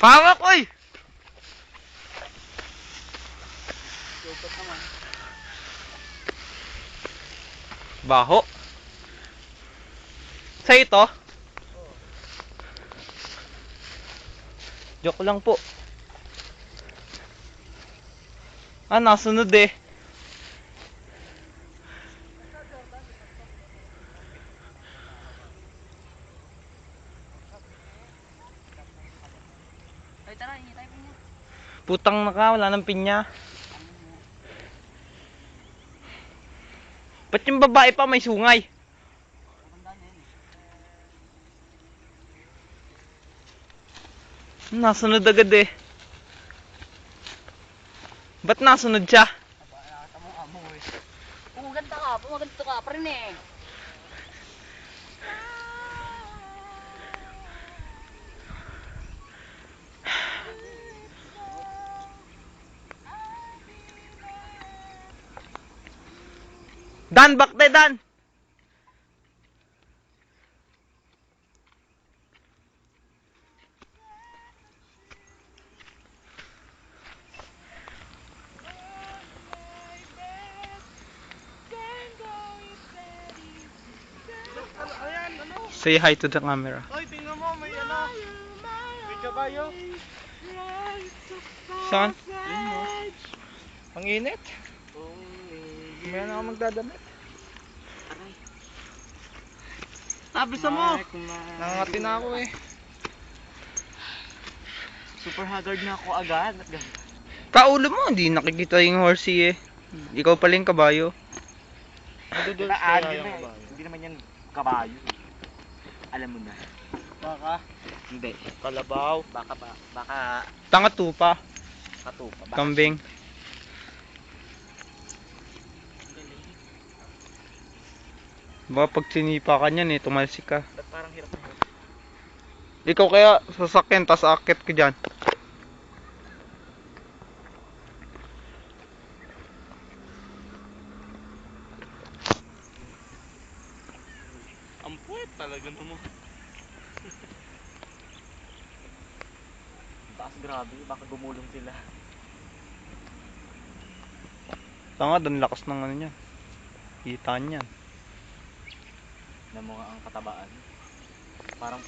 Pawak, oy! Lupot naman. Baho. Sa ito? Joke lang po. Ah, nasunod eh. Ay, tara, hingi tayo po niya. Putang naka, wala ng pinya. Ba't yung babae pa may sungay? Matandaan yan eh. Nasunod agad eh. Ba't nasunod siya? Aba, nakita mo amo eh. Pumaganda ka pa rin eh. Dan, bakte Dan! Ayan, ano? Say hi to the camera. Oy, tingnan mo, may ano? May kabayo. Saan? Ayun mo. Ang init. May na ako magdadamit. Bisa mo. Nangangati na ako eh. Super haggard na ako agad. Kaulo mo, hindi nakikita yung horsey eh. Ikaw pala yung kabayo. Madudul Hindi naman yan kabayo. Alam mo na. Baka. Hindi. Kalabaw. Baka Tanga tupa. katupa. Kambing. Baka pag sinipa ka niyan eh, tumalsik ka. Ba't parang hirap na hirap? Ikaw kaya sasakyan, tas akit ka dyan. Ang puwet talaga naman. Taas grabe. Baka gumulong sila. Tanga, doon lakas ng ano niyan. Kita niyan. Na mga ang katabaan. Parang